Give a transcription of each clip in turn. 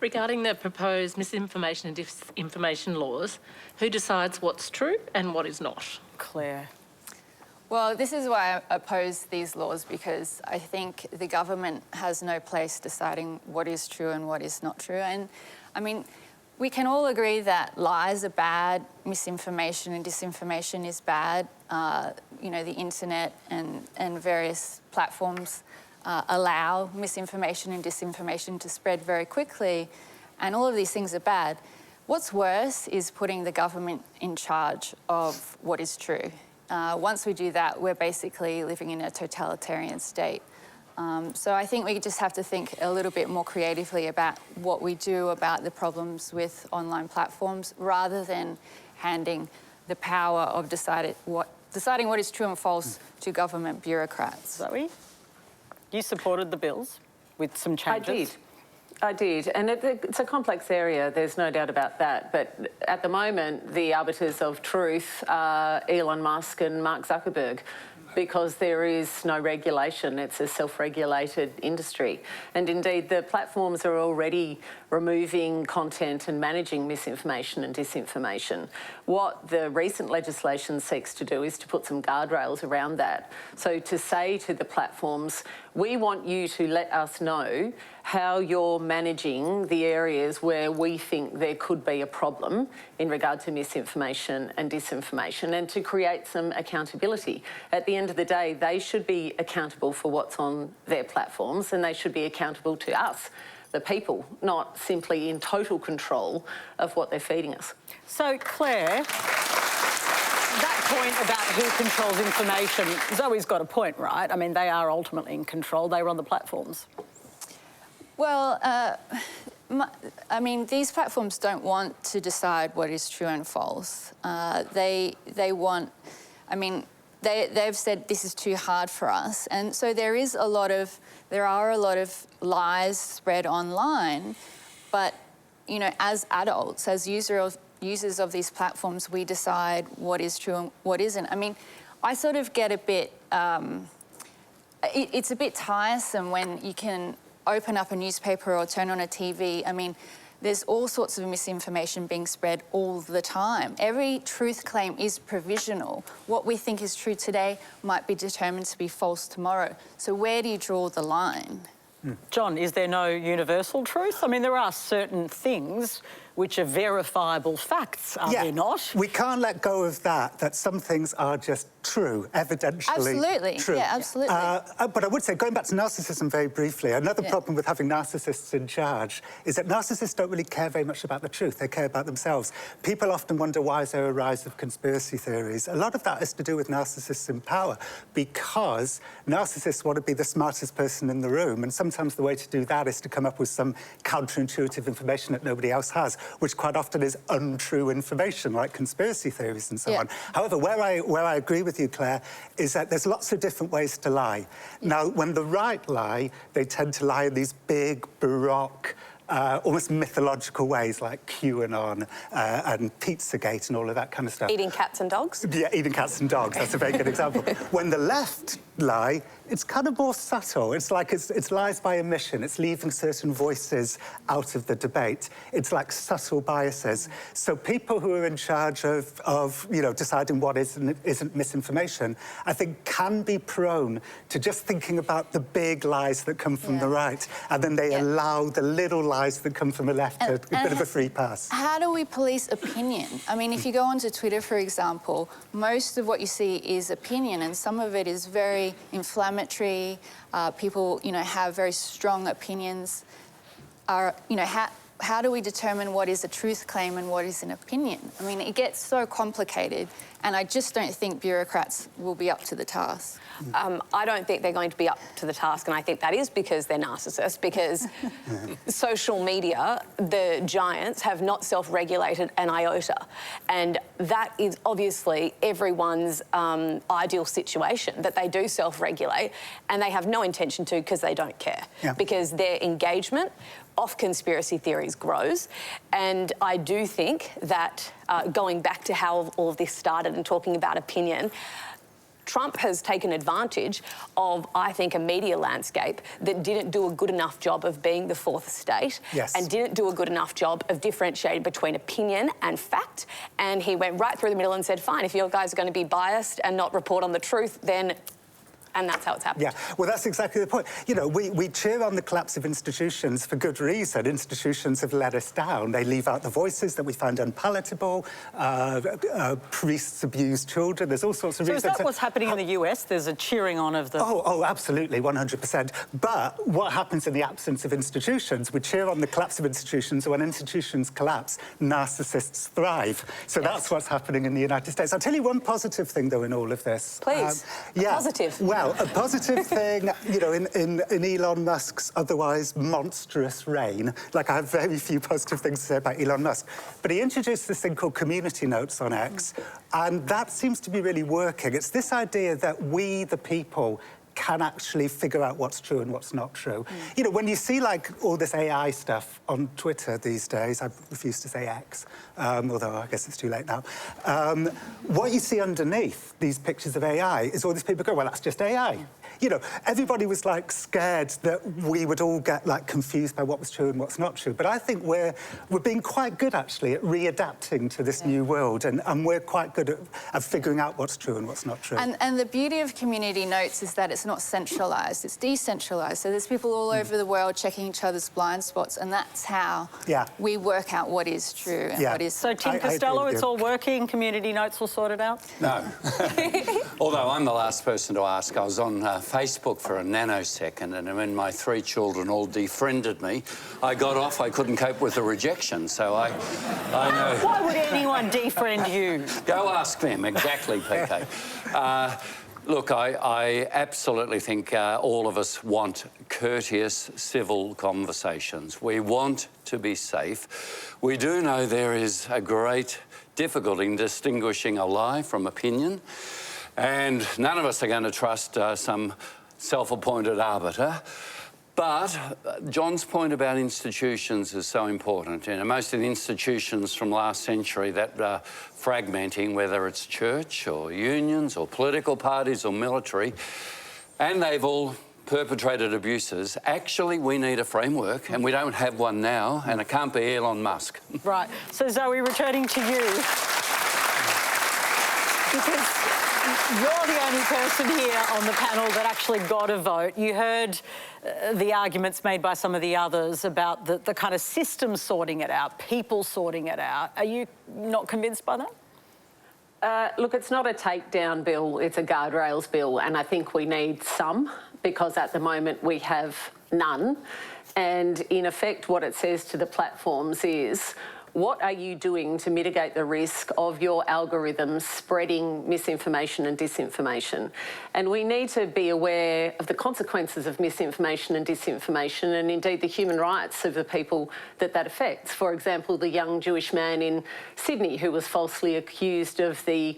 Regarding the proposed misinformation and disinformation laws, who decides what's true and what is not? Claire. Well, this is why I oppose these laws, because I think the government has no place deciding what is true and what is not true. And, I mean, we can all agree that lies are bad, misinformation and disinformation is bad. You know, the internet and various platforms allow misinformation and disinformation to spread very quickly, and all of these things are bad. What's worse is putting the government in charge of what is true. Once we do that, we're basically living in a totalitarian state. So I think we just have to think a little bit more creatively about what we do about the problems with online platforms, rather than handing the power of deciding what is true and false to government bureaucrats. Zoe, you supported the bills with some changes. I did, and it's a complex area, there's no doubt about that, but at the moment the arbiters of truth are Elon Musk and Mark Zuckerberg, because there is no regulation. It's a self-regulated industry. And indeed, the platforms are already removing content and managing misinformation and disinformation. What the recent legislation seeks to do is to put some guardrails around that. So to say to the platforms, we want you to let us know how you're managing the areas where we think there could be a problem in regard to misinformation and disinformation, and to create some accountability. At the end of the day, they should be accountable for what's on their platforms, and they should be accountable to us, the people, not simply in total control of what they're feeding us. So, Claire, that point about who controls information, Zoe's got a point, right? I mean, they are ultimately in control. They run the platforms. Well, I mean, these platforms don't want to decide what is true and false. They want, I mean, they've said this is too hard for us, and so there are a lot of lies spread online. But you know, as adults, as users of these platforms, we decide what is true and what isn't. I mean, I sort of get a bit. It's a bit tiresome when you can open up a newspaper or turn on a TV. I mean, there's all sorts of misinformation being spread all the time. Every truth claim is provisional. What we think is true today might be determined to be false tomorrow. So where do you draw the line? Jon, is there no universal truth? I mean, there are certain things which are verifiable facts, are there not? We can't let go of that some things are just true, evidentially absolutely. True. Yeah, absolutely. But I would say, going back to narcissism very briefly, another problem with having narcissists in charge is that narcissists don't really care very much about the truth. They care about themselves. People often wonder, why is there a rise of conspiracy theories? A lot of that is to do with narcissists in power, because narcissists want to be the smartest person in the room, and sometimes the way to do that is to come up with some counterintuitive information that nobody else has, which quite often is untrue information, like conspiracy theories and so on. However, where I agree with you, Claire, is that there's lots of different ways to lie. Now, when the right lie, they tend to lie in these big, baroque, almost mythological ways, like QAnon and Pizzagate and all of that kind of stuff. Eating cats and dogs? Yeah, eating cats and dogs. That's a very good example. When the left lie, it's kind of more subtle. It's like it's lies by omission. It's leaving certain voices out of the debate. It's like subtle biases. So people who are in charge of you know, deciding what is and isn't misinformation, I think can be prone to just thinking about the big lies that come from the right, and then they allow the little lies that come from the left a bit of a free pass. How do we police opinion? I mean, if you go onto Twitter, for example, most of what you see is opinion, and some of it is very inflammatory. People, you know, have very strong opinions. You know, how do we determine what is a truth claim and what is an opinion? I mean, it gets so complicated, and I just don't think bureaucrats will be up to the task. I don't think they're going to be up to the task, and I think that is because they're narcissists, because social media, the giants, have not self-regulated an iota. And that is obviously everyone's ideal situation, that they do self-regulate, and they have no intention to, because they don't care. Because their engagement off conspiracy theories grows. And I do think that, going back to how all of this started and talking about opinion, Trump has taken advantage of, I think, a media landscape that didn't do a good enough job of being the fourth estate, and didn't do a good enough job of differentiating between opinion and fact. And he went right through the middle and said, fine, if you guys are going to be biased and not report on the truth, then... And that's how it's happened. Yeah, well, that's exactly the point. You know, we cheer on the collapse of institutions for good reason. Institutions have let us down. They leave out the voices that we find unpalatable. Priests abuse children. There's all sorts of reasons. So is that what's happening in the US? There's a cheering on of the... Oh, absolutely, 100%. But what happens in the absence of institutions? We cheer on the collapse of institutions. When institutions collapse, narcissists thrive. So that's what's happening in the United States. I'll tell you one positive thing, though, in all of this. Please, positive. Well, a positive thing, you know, in Elon Musk's otherwise monstrous reign, like I have very few positive things to say about Elon Musk, but he introduced this thing called community notes on X, and that seems to be really working. It's this idea that we, the people, can actually figure out what's true and what's not true. You know, when you see, like, all this AI stuff on Twitter these days, I refuse to say X, although I guess it's too late now, what you see underneath these pictures of AI is all these people go, well, that's just AI. You know, everybody was, like, scared that we would all get, like, confused by what was true and what's not true. But I think we're being quite good, actually, at readapting to this new world, and we're quite good at figuring out what's true and what's not true. And the beauty of community notes is that it's not centralised, it's decentralised. So there's people all over the world checking each other's blind spots, and that's how we work out what is true and what is... So, Tim Costello, it's all working, community notes all sorted out? No. Although I'm the last person to ask. I was on Facebook for a nanosecond, and when my 3 children all defriended me, I got off. I couldn't cope with the rejection, so I know... Why would anyone defriend you? Go ask them, exactly, PK. Look, I absolutely think all of us want courteous, civil conversations. We want to be safe. We do know there is a great difficulty in distinguishing a lie from opinion, and none of us are going to trust some self-appointed arbiter. But John's point about institutions is so important. You know, most of the institutions from last century that fragmenting, whether it's church or unions or political parties or military, and they've all perpetrated abuses. Actually, we need a framework, and we don't have one now, and it can't be Elon Musk. Right. So, Zoe, returning to you, because you're the only person here on the panel that actually got a vote. You heard the arguments made by some of the others about the kind of system sorting it out, people sorting it out. Are you not convinced by that? Look, it's not a takedown bill, it's a guardrails bill, and I think we need some, because at the moment we have none. And in effect, what it says to the platforms is, what are you doing to mitigate the risk of your algorithms spreading misinformation and disinformation? And we need to be aware of the consequences of misinformation and disinformation, and indeed the human rights of the people that affects. For example, the young Jewish man in Sydney who was falsely accused of the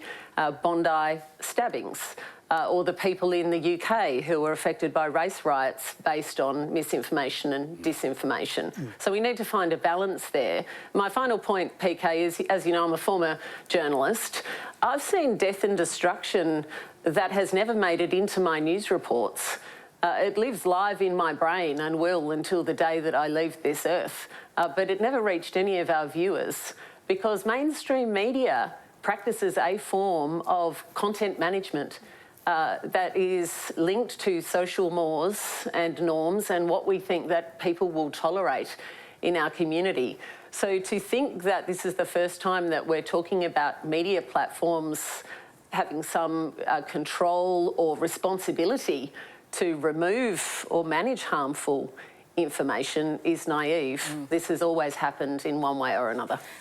Bondi stabbings. Or the people in the UK who were affected by race riots based on misinformation and disinformation. So we need to find a balance there. My final point, PK, is, as you know, I'm a former journalist. I've seen death and destruction that has never made it into my news reports. It lives live in my brain and will until the day that I leave this earth. But it never reached any of our viewers because mainstream media practices a form of content management that is linked to social mores and norms and what we think that people will tolerate in our community. So to think that this is the first time that we're talking about media platforms having some control or responsibility to remove or manage harmful information is naive. This has always happened in one way or another.